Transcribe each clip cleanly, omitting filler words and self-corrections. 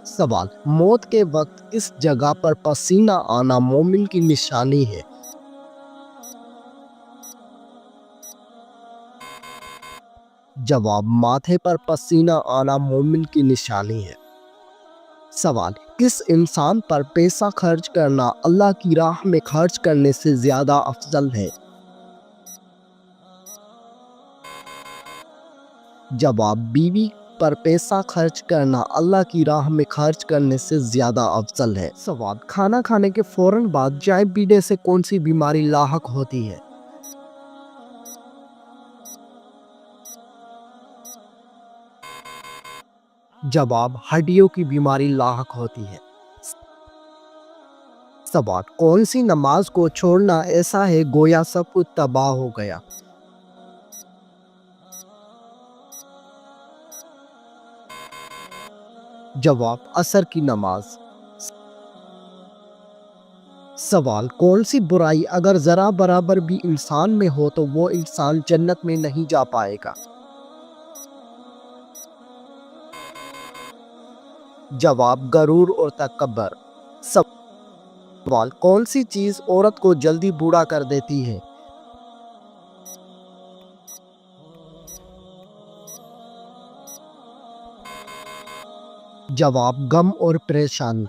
سوال: موت کے وقت کس جگہ پر پسینہ آنا مومن کی نشانی ہے؟ جواب: ماتھے پر پسینہ آنا مومن کی نشانی ہے۔ سوال: کس انسان پر پیسہ خرچ کرنا اللہ کی راہ میں خرچ کرنے سے زیادہ افضل ہے؟ جواب: بیوی پر پیسہ خرچ کرنا اللہ کی راہ میں خرچ کرنے سے زیادہ افضل ہے۔ سوال: کھانا کھانے کے فوراً بعد چائے پینے سے کون سی بیماری لاحق ہوتی ہے؟ جواب: ہڈیوں کی بیماری لاحق ہوتی ہے۔ سوال: کون سی نماز کو چھوڑنا ایسا ہے گویا سب کچھ تباہ ہو گیا؟ جواب: عصر کی نماز۔ سوال: کون سی برائی اگر ذرا برابر بھی انسان میں ہو تو وہ انسان جنت میں نہیں جا پائے گا؟ جواب: غرور اور تکبر۔ سوال: کون سی چیز عورت کو جلدی بوڑھا کر دیتی ہے؟ جواب: غم اور پریشانی۔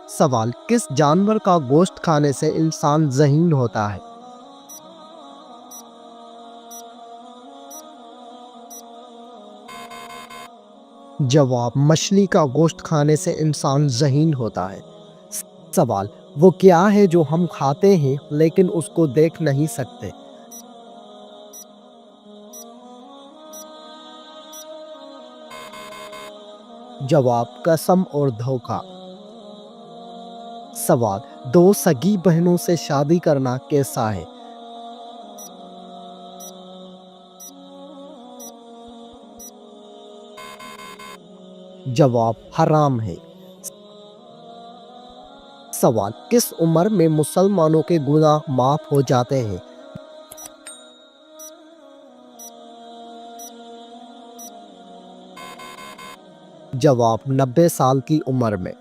سوال: کس جانور کا گوشت کھانے سے انسان ذہین ہوتا ہے؟ جواب: مچھلی کا گوشت کھانے سے انسان ذہین ہوتا ہے۔ سوال: وہ کیا ہے جو ہم کھاتے ہیں لیکن اس کو دیکھ نہیں سکتے؟ جواب: قسم اور دھوکہ۔ سوال: دو سگی بہنوں سے شادی کرنا کیسا ہے؟ جواب: حرام ہے۔ سوال: کس عمر میں مسلمانوں کے گناہ معاف ہو جاتے ہیں؟ جواب: 90 سال کی عمر میں۔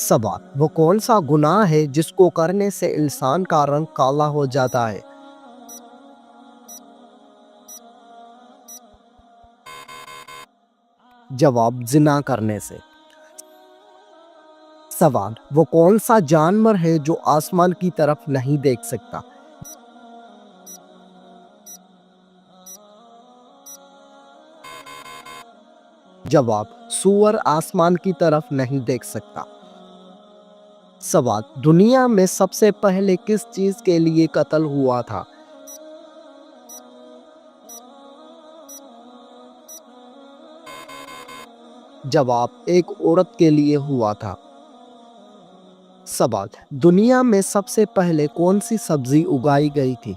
سوال: وہ کون سا گناہ ہے جس کو کرنے سے انسان کا رنگ کالا ہو جاتا ہے؟ جواب: زنا کرنے سے۔ سوال: وہ کون سا جانور ہے جو آسمان کی طرف نہیں دیکھ سکتا؟ جواب: سور آسمان کی طرف نہیں دیکھ سکتا۔ سوال: دنیا میں سب سے پہلے کس چیز کے لیے قتل ہوا تھا؟ جواب: ایک عورت کے لیے ہوا تھا۔ سوال: دنیا میں سب سے پہلے کون سی سبزی اگائی گئی تھی؟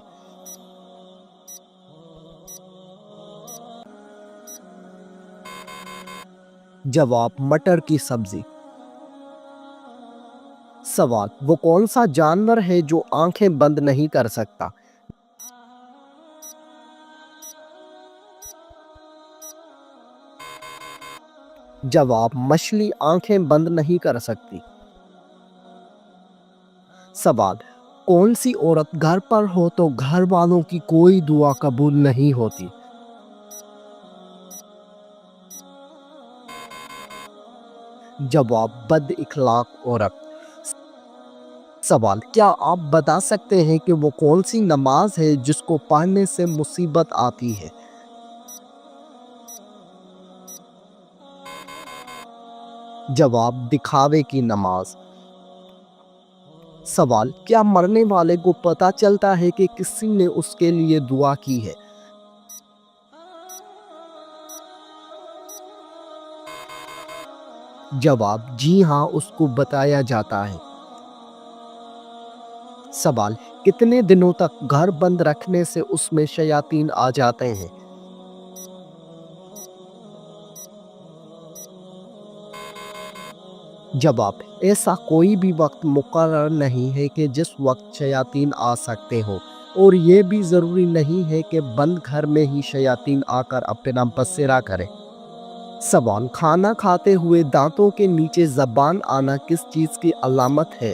جواب: مٹر کی سبزی۔ سوال: وہ کون سا جانور ہے جو آنکھیں بند نہیں کر سکتا؟ جواب: مچھلی آنکھیں بند نہیں کر سکتی۔ سوال: کون سی عورت گھر پر ہو تو گھر والوں کی کوئی دعا قبول نہیں ہوتی؟ جواب: بد اخلاق عورت۔ سوال: کیا آپ بتا سکتے ہیں کہ وہ کون سی نماز ہے جس کو پڑھنے سے مصیبت آتی ہے؟ جواب: دکھاوے کی نماز۔ سوال: کیا مرنے والے کو پتہ چلتا ہے کہ کسی نے اس کے لیے دعا کی ہے؟ جواب: جی ہاں، اس کو بتایا جاتا ہے۔ سوال: کتنے دنوں تک گھر بند رکھنے سے اس میں شیاطین آ جاتے ہیں؟ جواب: ایسا کوئی بھی وقت مقرر نہیں ہے کہ جس وقت شیاطین آ سکتے ہوں، اور یہ بھی ضروری نہیں ہے کہ بند گھر میں ہی شیاطین آ کر اپنا بسیرا کریں۔ سوال، کھانا کھاتے ہوئے دانتوں کے نیچے زبان آنا کس چیز کی علامت ہے؟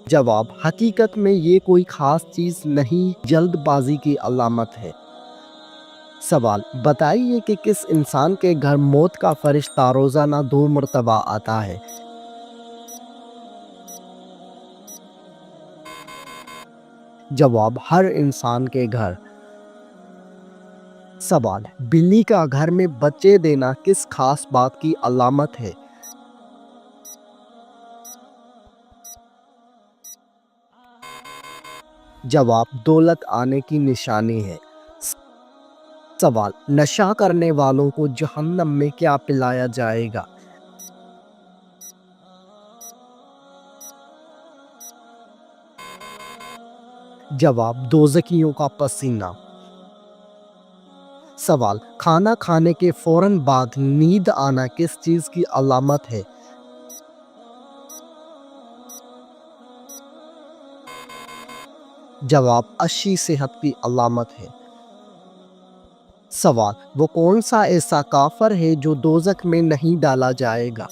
جواب، حقیقت میں یہ کوئی خاص چیز نہیں، جلد بازی کی علامت ہے۔ سوال، بتائیے کہ کس انسان کے گھر موت کا فرشتہ روزانہ 2 مرتبہ آتا ہے؟ جواب، ہر انسان کے گھر۔ سوال، بلی کا گھر میں بچے دینا کس خاص بات کی علامت ہے؟ جواب، دولت آنے کی نشانی ہے۔ سوال، نشہ کرنے والوں کو جہنم میں کیا پلایا جائے گا؟ جواب، دوزخیوں کا پسینہ۔ سوال، کھانا کھانے کے فوراً بعد نیند آنا کس چیز کی علامت ہے؟ جواب، اچھی صحت کی علامت ہے۔ سوال، وہ کون سا ایسا کافر ہے جو دوزخ میں نہیں ڈالا جائے گا؟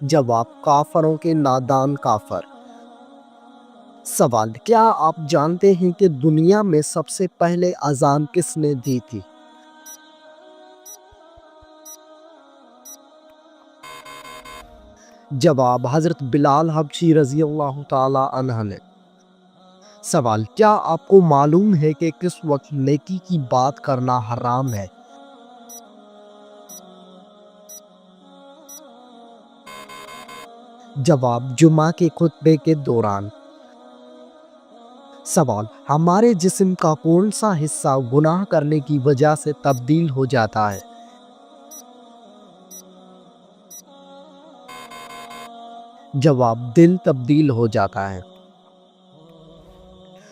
جواب، کافروں کے نادان کافر۔ سوال، کیا آپ جانتے ہیں کہ دنیا میں سب سے پہلے اذان کس نے دی تھی؟ جواب، حضرت بلال حبشی رضی اللہ تعالی عنہ نے۔ سوال، کیا آپ کو معلوم ہے کہ کس وقت نیکی کی بات کرنا حرام ہے؟ جواب، جمعہ کے خطبے کے دوران۔ سوال، ہمارے جسم کا کون سا حصہ گناہ کرنے کی وجہ سے تبدیل ہو جاتا ہے؟ جواب، دل تبدیل ہو جاتا ہے۔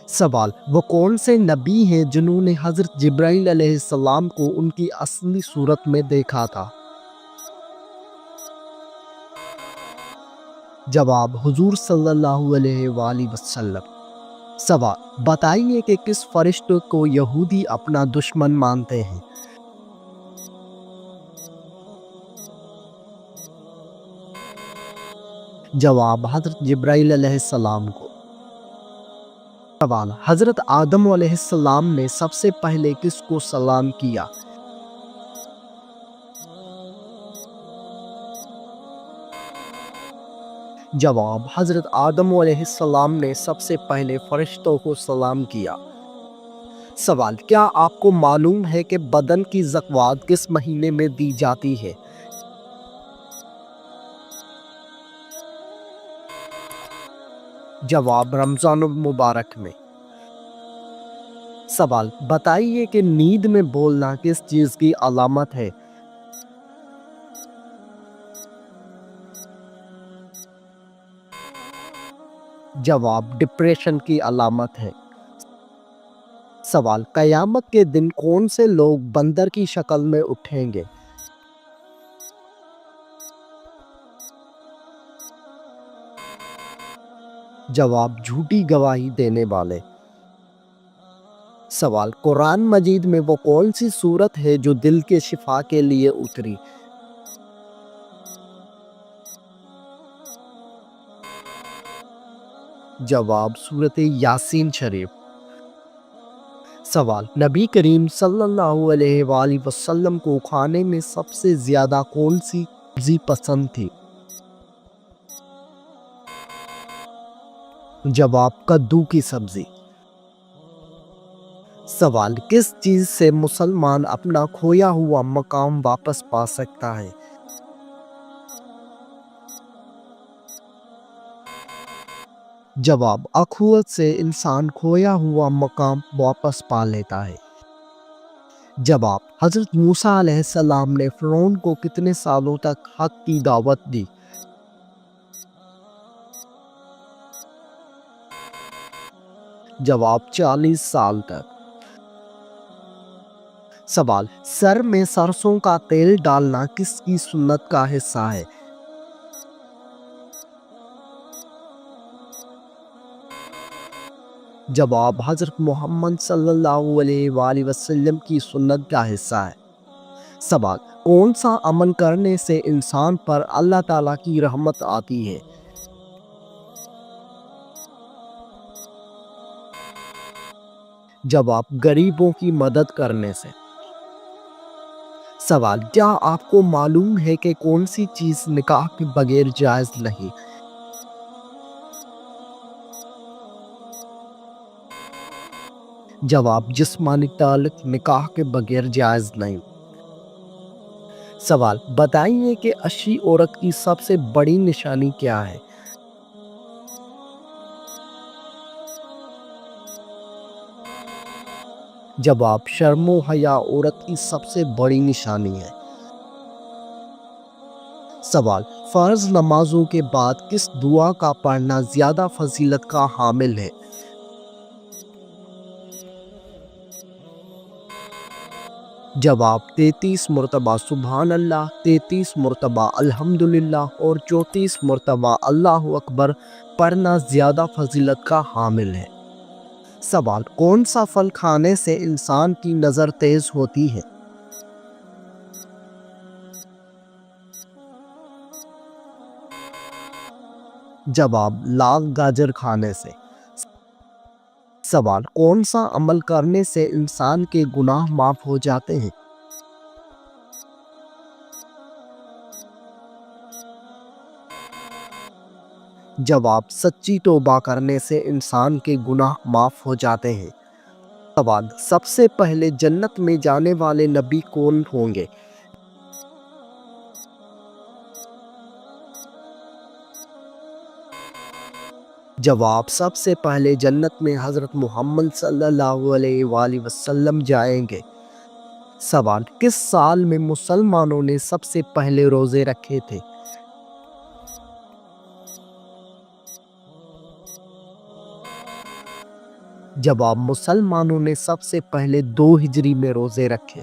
سوال، وہ کون سے نبی ہیں جنہوں نے حضرت جبرائیل علیہ السلام کو ان کی اصلی صورت میں دیکھا تھا؟ جواب، حضور صلی اللہ علیہ وآلہ وسلم۔ سوال، بتائیے کہ کس فرشتے کو یہودی اپنا دشمن مانتے ہیں؟ جواب، حضرت جبرائیل علیہ السلام کو۔ سوال، حضرت آدم علیہ السلام نے سب سے پہلے کس کو سلام کیا؟ جواب، حضرت آدم علیہ السلام نے سب سے پہلے فرشتوں کو سلام کیا۔ سوال، کیا آپ کو معلوم ہے کہ بدن کی زکوٰۃ کس مہینے میں دی جاتی ہے؟ جواب، رمضان المبارک میں۔ سوال، بتائیے کہ نیند میں بولنا کس چیز کی علامت ہے؟ جواب، ڈپریشن کی علامت ہے۔ سوال، قیامت کے دن کون سے لوگ بندر کی شکل میں اٹھیں گے؟ جواب، جھوٹی گواہی دینے والے۔ سوال، قرآن مجید میں وہ کون سی سورت ہے جو دل کے شفا کے لیے اتری؟ جواب، سورت یاسین شریف۔ سوال، نبی کریم صلی اللہ علیہ وآلہ وسلم کو کھانے میں سب سے زیادہ کون سی سبزی پسند تھی؟ جواب، کدو کی سبزی۔ سوال، کس چیز سے مسلمان اپنا کھویا ہوا مقام واپس پا سکتا ہے؟ جواب، اخوت سے انسان کھویا ہوا مقام واپس پا لیتا ہے۔ جواب، حضرت موسیٰ علیہ السلام نے فرعون کو کتنے سالوں تک حق کی دعوت دی؟ جواب، 40 سال تک۔ سوال، سر میں سرسوں کا تیل ڈالنا کس کی سنت کا حصہ ہے؟ جواب حضرت محمد صلی اللہ علیہ وآلہ وسلم کی سنت کا حصہ ہے۔ سوال، کون سا عمل کرنے سے انسان پر اللہ تعالیٰ کی رحمت آتی ہے؟ جواب، غریبوں کی مدد کرنے سے۔ سوال، کیا آپ کو معلوم ہے کہ کون سی چیز نکاح کے بغیر جائز نہیں؟ جواب، جسمانی تعلق نکاح کے بغیر جائز نہیں۔ سوال، بتائیے کہ اچھی عورت کی سب سے بڑی نشانی کیا ہے؟ جواب، شرم و حیا عورت کی سب سے بڑی نشانی ہے۔ سوال، فرض نمازوں کے بعد کس دعا کا پڑھنا زیادہ فضیلت کا حامل ہے؟ جواب، 33 مرتبہ سبحان اللہ، 33 مرتبہ الحمدللہ اور 34 مرتبہ اللہ اکبر پڑھنا زیادہ فضیلت کا حامل ہے۔ سوال، کون سا پھل کھانے سے انسان کی نظر تیز ہوتی ہے؟ جواب، لال گاجر کھانے سے۔ سوال، کون سا عمل کرنے سے انسان کے گناہ معاف ہو جاتے ہیں؟ جواب، سچی توبہ کرنے سے انسان کے گناہ معاف ہو جاتے ہیں۔ سوال، سب سے پہلے جنت میں جانے والے نبی کون ہوں گے؟ جواب، سب سے پہلے جنت میں حضرت محمد صلی اللہ علیہ وآلہ وسلم جائیں گے۔ سوال، کس سال میں مسلمانوں نے سب سے پہلے روزے رکھے تھے؟ جواب، مسلمانوں نے سب سے پہلے 2 ہجری میں روزے رکھے۔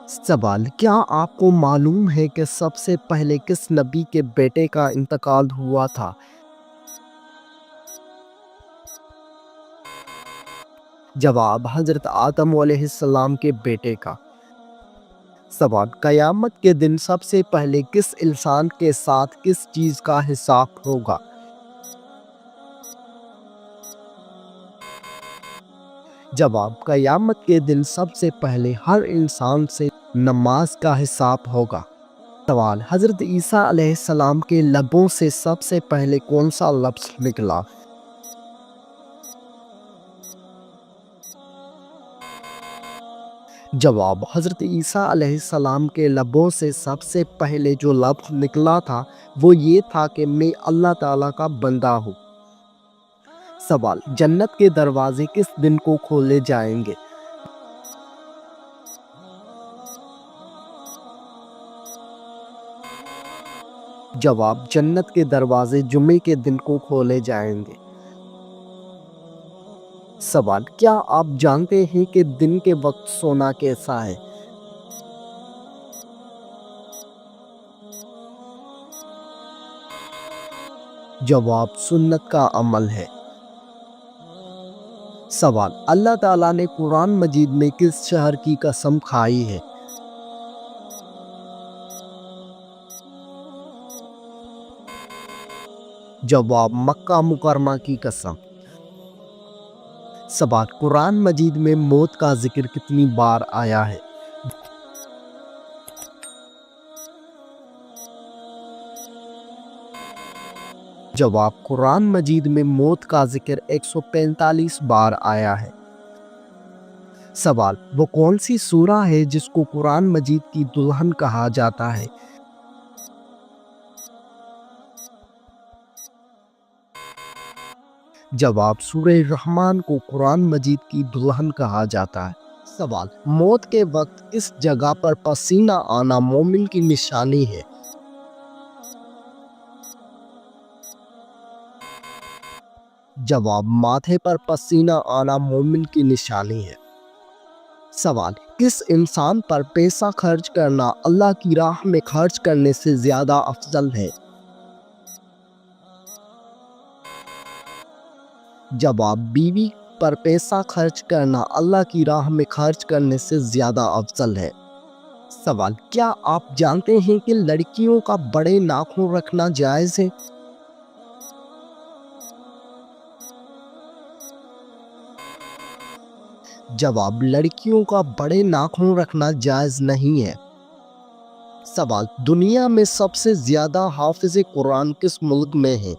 سوال، کیا آپ کو معلوم ہے کہ سب سے پہلے کس نبی کے بیٹے کا انتقال ہوا تھا؟ جواب، حضرت آدم علیہ السلام کے بیٹے کا۔ سوال، قیامت کے دن سب سے پہلے کس انسان کے ساتھ کس چیز کا حساب ہوگا؟ جواب، قیامت کے دن سب سے پہلے ہر انسان سے نماز کا حساب ہوگا۔ سوال، حضرت عیسیٰ علیہ السلام کے لبوں سے سب سے پہلے کون سا لفظ نکلا؟ جواب، حضرت عیسیٰ علیہ السلام کے لبوں سے سب سے پہلے جو لفظ نکلا تھا وہ یہ تھا کہ میں اللہ تعالیٰ کا بندہ ہوں۔ سوال، جنت کے دروازے کس دن کو کھولے جائیں گے؟ جواب، جنت کے دروازے جمعے کے دن کو کھولے جائیں گے۔ سوال، کیا آپ جانتے ہیں کہ دن کے وقت سونا کیسا ہے؟ جواب، سنت کا عمل ہے۔ سوال، اللہ تعالیٰ نے قرآن مجید میں کس شہر کی قسم کھائی ہے؟ جواب، مکہ مکرمہ کی قسم۔ سوال، قرآن مجید میں موت کا ذکر کتنی بار آیا ہے؟ جواب، قرآن مجید میں موت کا ذکر 145 بار آیا ہے۔ سوال، وہ کون سی سورہ ہے جس کو قرآن مجید کی دلہن کہا جاتا ہے؟ جواب، سورہ رحمان کو قرآن مجید کی دلہن کہا جاتا ہے۔ سوال، موت کے وقت کس جگہ پر پسینہ آنا مومن کی نشانی ہے؟ جواب، ماتھے پر پسینہ آنا مومن کی نشانی ہے۔ سوال، کس انسان پر پیسہ خرچ کرنا اللہ کی راہ میں خرچ کرنے سے زیادہ افضل ہے؟ جواب بیوی پر پیسہ خرچ کرنا اللہ کی راہ میں خرچ کرنے سے زیادہ افضل ہے۔ سوال، کیا آپ جانتے ہیں کہ لڑکیوں کا بڑے ناخن رکھنا جائز ہے؟ جواب، لڑکیوں کا بڑے ناخن رکھنا جائز نہیں ہے۔ سوال، دنیا میں سب سے زیادہ حافظ قرآن کس ملک میں ہیں؟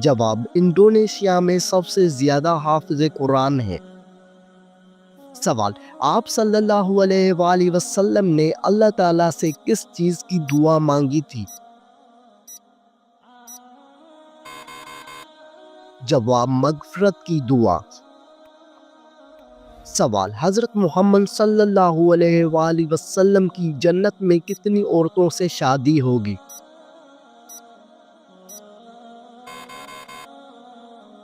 جواب، انڈونیشیا میں سب سے زیادہ حافظ قرآن ہیں۔ سوال، آپ صلی اللہ علیہ وآلہ وسلم نے اللہ تعالیٰ سے کس چیز کی دعا مانگی تھی؟ جواب، مغفرت کی دعا۔ سوال، حضرت محمد صلی اللہ علیہ وآلہ وسلم کی جنت میں کتنی عورتوں سے شادی ہوگی؟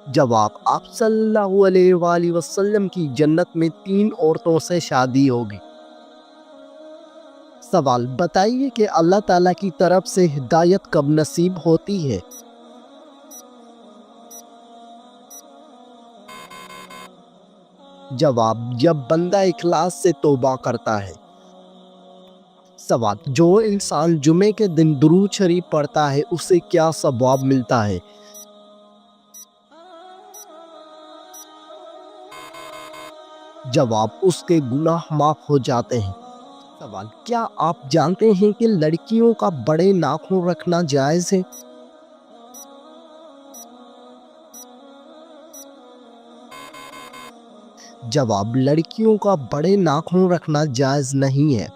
جواب، آپ صلی اللہ علیہ وآلہ وسلم کی جنت میں 3 عورتوں سے شادی ہوگی۔ سوال، بتائیے کہ اللہ تعالیٰ کی طرف سے ہدایت کب نصیب ہوتی ہے؟ جواب، جب بندہ اخلاص سے توبہ کرتا ہے۔ سوال، جو انسان جمعے کے دن درود شریف پڑھتا ہے اسے کیا ثواب ملتا ہے؟ جواب، اس کے گناہ معاف ہو جاتے ہیں۔ سوال، کیا آپ جانتے ہیں کہ لڑکیوں کا بڑے ناخن رکھنا جائز ہے؟ جواب، لڑکیوں کا بڑے ناخن رکھنا جائز نہیں ہے۔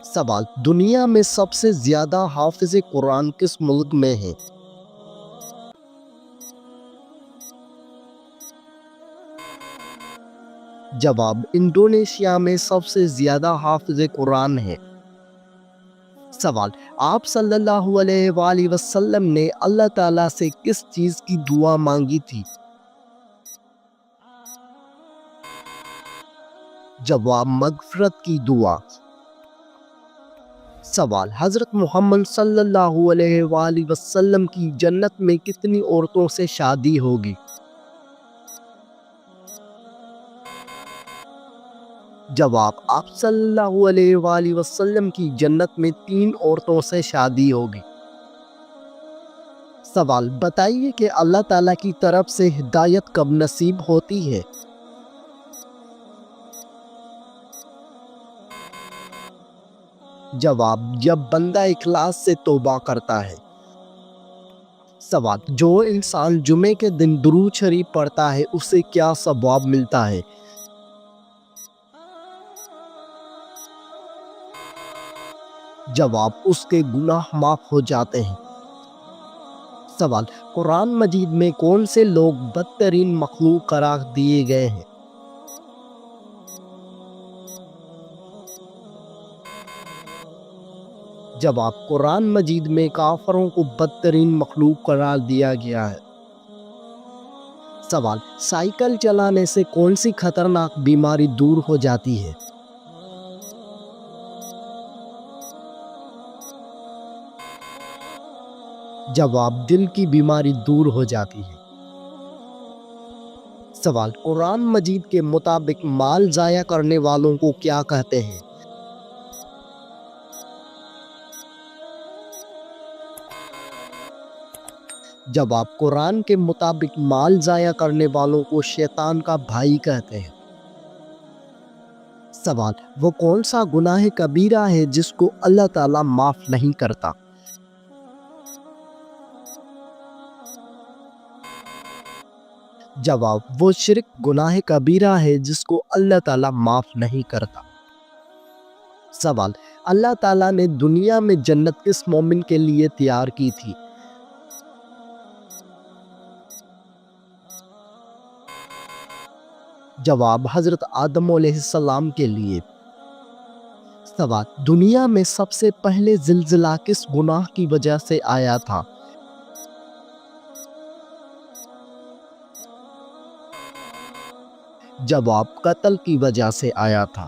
سوال، دنیا میں سب سے زیادہ حافظ قرآن کس ملک میں ہیں؟ جواب، انڈونیشیا میں سب سے زیادہ حافظ قرآن ہیں۔ سوال، آپ صلی اللہ علیہ وآلہ وسلم نے اللہ تعالیٰ سے کس چیز کی دعا مانگی تھی؟ جواب، مغفرت کی دعا۔ سوال، حضرت محمد صلی اللہ علیہ وآلہ وسلم کی جنت میں کتنی عورتوں سے شادی ہوگی؟ جواب، آپ صلی اللہ علیہ وآلہ وسلم کی جنت میں 3 عورتوں سے شادی ہوگی۔ سوال، بتائیے کہ اللہ تعالیٰ کی طرف سے ہدایت کب نصیب ہوتی ہے؟ جواب، جب بندہ اخلاص سے توبہ کرتا ہے۔ سوال، جو انسان جمعے کے دن درود شریف پڑھتا ہے اسے کیا ثواب ملتا ہے؟ جواب، اس کے گناہ معاف ہو جاتے ہیں۔ سوال، قرآن مجید میں کون سے لوگ بدترین مخلوق قرار دیے گئے ہیں؟ جواب، قرآن مجید میں کافروں کو بدترین مخلوق قرار دیا گیا ہے۔ سوال، سائیکل چلانے سے کون سی خطرناک بیماری دور ہو جاتی ہے؟ جواب، دل کی بیماری دور ہو جاتی ہے۔ سوال، قرآن مجید کے مطابق مال ضائع کرنے والوں کو کیا کہتے ہیں؟ جواب، قرآن کے مطابق مال ضائع کرنے والوں کو شیطان کا بھائی کہتے ہیں۔ سوال، وہ کون سا گناہ کبیرہ ہے جس کو اللہ تعالیٰ معاف نہیں کرتا؟ جواب، وہ شرک گناہ کبیرہ ہے جس کو اللہ تعالیٰ معاف نہیں کرتا۔ سوال، اللہ تعالیٰ نے دنیا میں جنت کس مومن کے لیے تیار کی تھی؟ جواب، حضرت آدم علیہ السلام کے لیے۔ سوال، دنیا میں سب سے پہلے زلزلہ کس گناہ کی وجہ سے آیا تھا؟ جواب، قتل کی وجہ سے آیا تھا۔